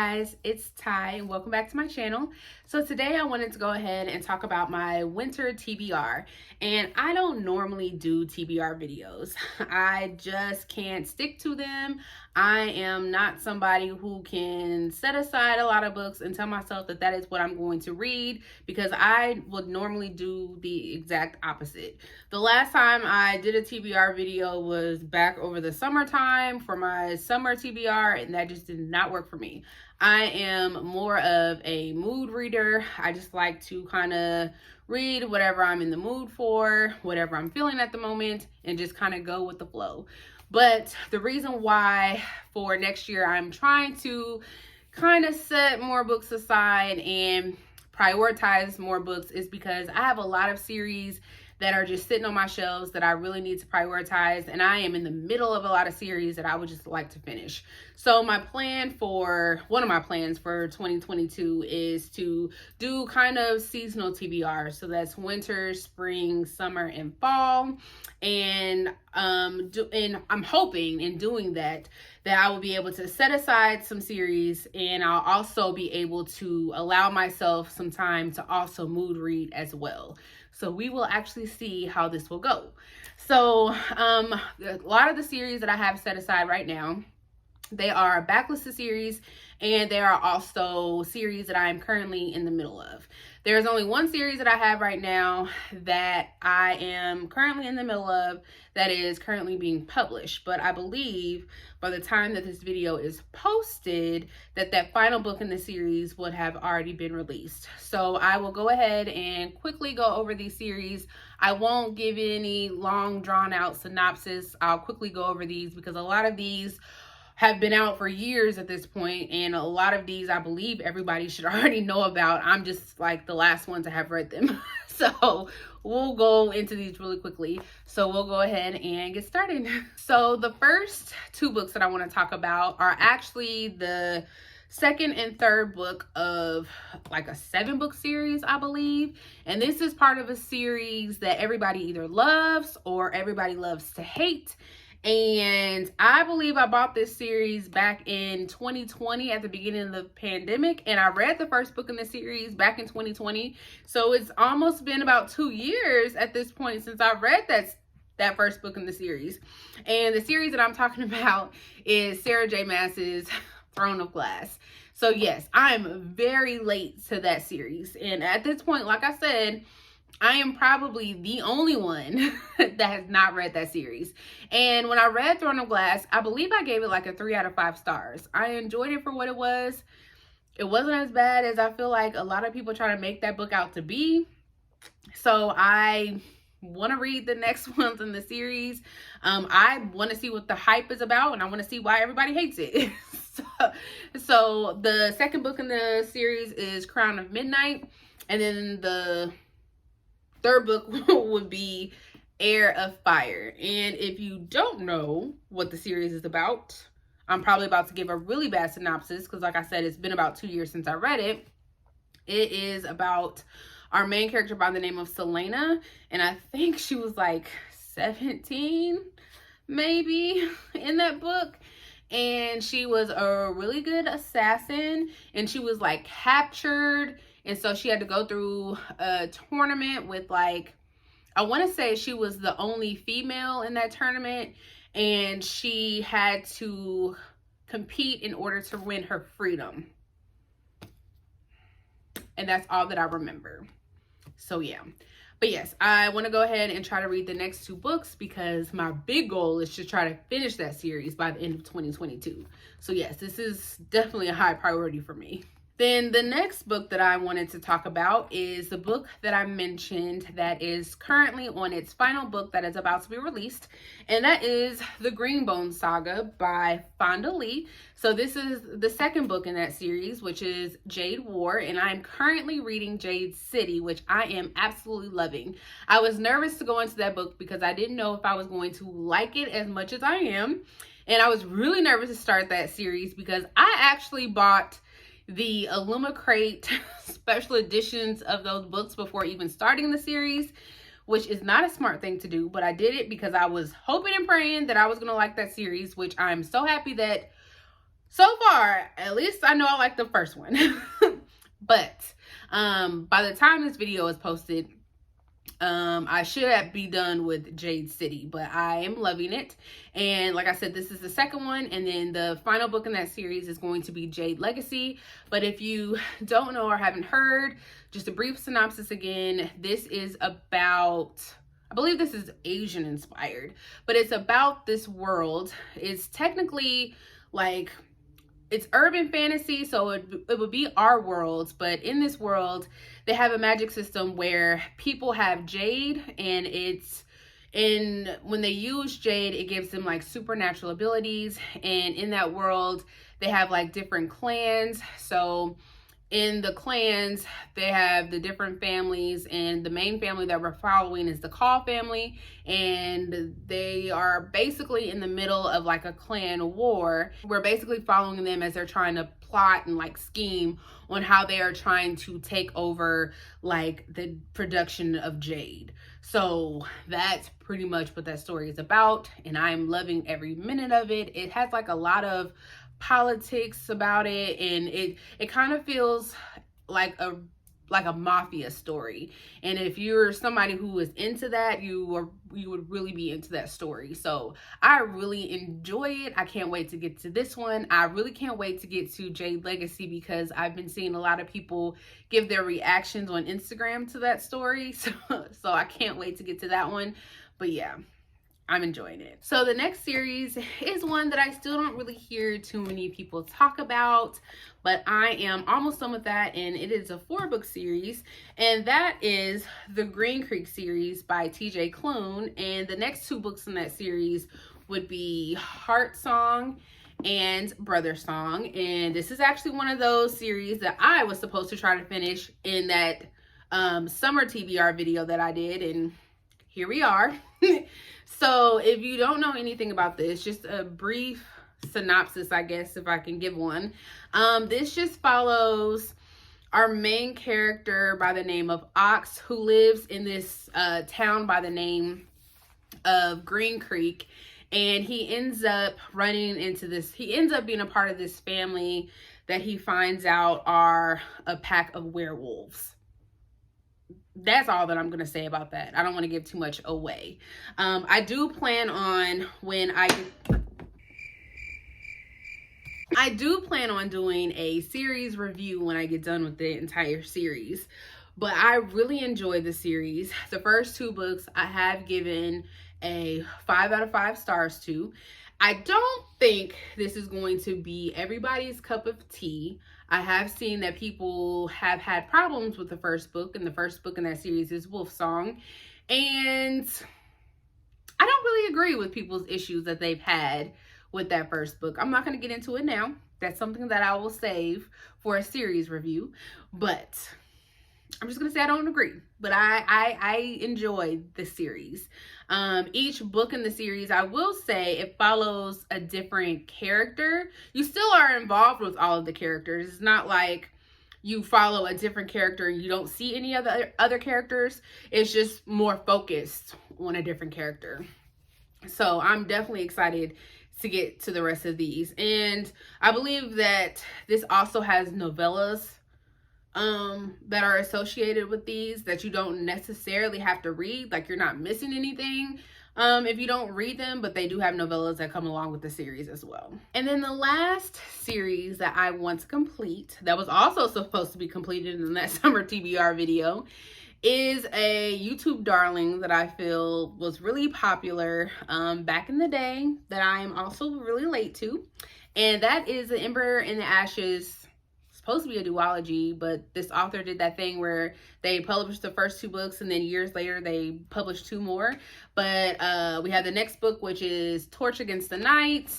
guys, it's Ty and welcome back to my channel. So today I wanted to go ahead and talk about my winter TBR, and I don't normally do TBR videos. I just can't stick to them. I am not somebody who can set aside a lot of books and tell myself that that is what I'm going to read, because I would normally do the exact opposite. The last time I did a TBR video was back over the summertime for my summer TBR, and that just did not work for me. I am more of a mood reader. I just like to kind of read whatever I'm in the mood for, whatever I'm feeling at the moment, and just kind of go with the flow. But the reason why for next year I'm trying to kind of set more books aside and prioritize more books is because I have a lot of series that are just sitting on my shelves that I really need to prioritize, and I am in the middle of a lot of series that I would just like to finish. So one of my plans for 2022 is to do kind of seasonal TBR. So that's winter, spring, summer, and fall. And I'm hoping in doing that I will be able to set aside some series, and I'll also be able to allow myself some time to also mood read as well. So we will actually see how this will go. So a lot of the series that I have set aside right now, they are backlisted series, and they are also series that I am currently in the middle of. There's only one series that I have right now that I am currently in the middle of that is currently being published, but I believe by the time that this video is posted that final book in the series would have already been released. So I will go ahead and quickly go over these series. I won't give any long drawn out synopsis. I'll quickly go over these because a lot of these have been out for years at this point, and a lot of these I believe everybody should already know about. I'm just like the last one to have read them. So we'll go into these really quickly. So we'll go ahead and get started. So the first two books that I want to talk about are actually the second and third book of like a 7-book series, I believe. And this is part of a series that everybody either loves or everybody loves to hate. And I believe I bought this series back in 2020 at the beginning of the pandemic, and I read the first book in the series back in 2020. So it's almost been about 2 years at this point since I read that first book in the series. And the series that I'm talking about is Sarah J. Maas's Throne of Glass. So yes, I'm very late to that series. And at this point, like I said, I am probably the only one that has not read that series. And when I read Throne of Glass, I believe I gave it like a 3 out of 5 stars. I enjoyed it for what it was. It wasn't as bad as I feel like a lot of people try to make that book out to be. So I want to read the next ones in the series. I want to see what the hype is about, and I want to see why everybody hates it. So the second book in the series is Crown of Midnight, and then the third book would be Heir of Fire. And if you don't know what the series is about, I'm probably about to give a really bad synopsis because like I said, it's been about 2 years since I read it. It is about our main character by the name of Selena, and I think she was like 17 maybe in that book. And she was a really good assassin, and she was like captured. And so she had to go through a tournament with like, I want to say she was the only female in that tournament, and she had to compete in order to win her freedom. And that's all that I remember. So yeah. But yes, I want to go ahead and try to read the next 2 books because my big goal is to try to finish that series by the end of 2022. So yes, this is definitely a high priority for me. Then the next book that I wanted to talk about is the book that I mentioned that is currently on its final book that is about to be released, and that is the Greenbone Saga by Fonda. So this is the second book in that series, which is Jade War, and I'm currently reading Jade City, which I am absolutely loving. I was nervous to go into that book because I didn't know if I was going to like it as much as I am, and I was really nervous to start that series because I actually bought the Illumicrate special editions of those books before even starting the series, which is not a smart thing to do, but I did it because I was hoping and praying that I was going to like that series, which I'm so happy that so far, at least I know I like the first one. But by the time this video is posted, I should be done with Jade City, but I am loving it. And like I said, this is the second one, and then the final book in that series is going to be Jade Legacy. But if you don't know or haven't heard, just a brief synopsis again. This is about, I believe this is Asian inspired, but it's about this world. It's technically like, it's urban fantasy, so it would be our worlds, but in this world, they have a magic system where people have jade, and when they use jade, it gives them like supernatural abilities. And in that world, they have like different clans. So in the clans, they have the different families, and the main family that we're following is the Call family, and they are basically in the middle of like a clan war. We're basically following them as they're trying to plot and like scheme on how they are trying to take over like the production of jade. So that's pretty much what that story is about, and I'm loving every minute of it. It has like a lot of politics about it, and it kind of feels like a mafia story. And if you're somebody who is into that, you would really be into that story. So I really enjoy it. I can't wait to get to this one. I really can't wait to get to Jade Legacy, because I've been seeing a lot of people give their reactions on Instagram to that story. So I can't wait to get to that one. But yeah, I'm enjoying it. So the next series is one that I still don't really hear too many people talk about, but I am almost done with that, and it is a 4-book series, and that is the Green Creek series by TJ Klune. And the next 2 books in that series would be Heart Song and Brother Song. And this is actually one of those series that I was supposed to try to finish in that summer TBR video that I did, and here we are. So if you don't know anything about this, just a brief synopsis, I guess, if I can give one. This just follows our main character by the name of Ox, who lives in this town by the name of Green Creek. And he ends up being a part of this family that he finds out are a pack of werewolves. That's all that I'm going to say about that. I don't want to give too much away. I do plan on doing a series review when I get done with the entire series. But I really enjoyed the series. The first 2 books I have given a 5 out of 5 stars to. I don't think this is going to be everybody's cup of tea. I have seen that people have had problems with the first book, and the first book in that series is Wolf Song. And I don't really agree with people's issues that they've had with that first book. I'm not going to get into it now. That's something that I will save for a series review. But I'm just going to say I don't agree. But I enjoyed the series. Each book in the series, I will say, it follows a different character. You still are involved with all of the characters. It's not like you follow a different character and you don't see any other characters. It's just more focused on a different character. So I'm definitely excited to get to the rest of these. And I believe that this also has novellas that are associated with these that you don't necessarily have to read. Like, you're not missing anything if you don't read them, but they do have novellas that come along with the series as well. And then the last series that I want to complete, that was also supposed to be completed in that summer TBR video, is a YouTube darling that I feel was really popular back in the day, that I am also really late to, and that is the Ember and the Ashes. Supposed to be a duology, but this author did that thing where they published the first 2 books and then years later they published 2 more. But we have the next book, which is Torch Against the Night,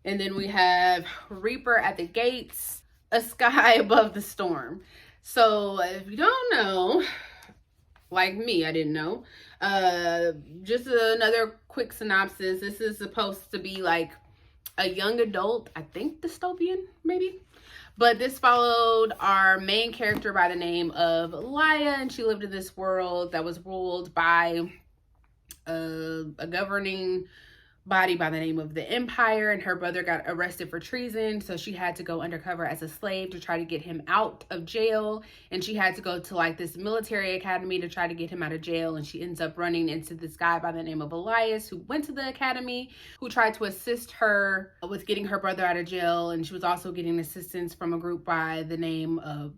and then we have Reaper at the Gates, A Sky Above the Storm. So if you don't know, like me, I didn't know, just another quick synopsis. This is supposed to be like a young adult, I think dystopian maybe. But this followed our main character by the name of Laya, and she lived in this world that was ruled by a governing body by the name of the Empire, and her brother got arrested for treason, so she had to go undercover as a slave to try to get him out of jail. And she had to go to like this military academy to try to get him out of jail, and she ends up running into this guy by the name of Elias, who went to the academy, who tried to assist her with getting her brother out of jail. And she was also getting assistance from a group by the name of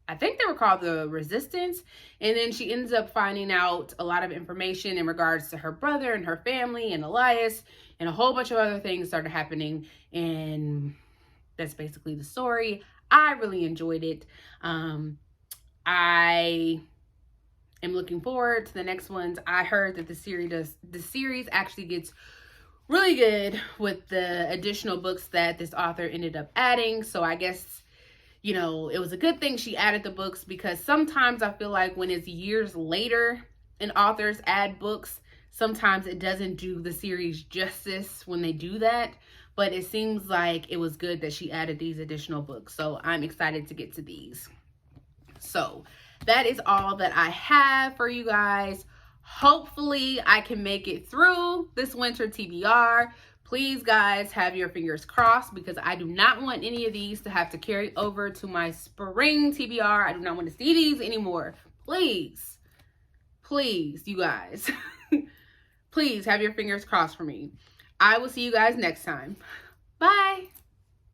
I think they were called the Resistance. And then she ends up finding out a lot of information in regards to her brother and her family and Elias, and a whole bunch of other things started happening. And that's basically the story. I really enjoyed it. I am looking forward to the next ones. I heard that the series actually gets really good with the additional books that this author ended up adding. So I guess, you know, it was a good thing she added the books, because sometimes I feel like when it's years later and authors add books, sometimes it doesn't do the series justice when they do that. But it seems like it was good that she added these additional books. So I'm excited to get to these. So that is all that I have for you guys. Hopefully I can make it through this winter TBR. Please, guys, have your fingers crossed, because I do not want any of these to have to carry over to my spring TBR. I do not want to see these anymore. Please, you guys, please have your fingers crossed for me. I will see you guys next time. Bye.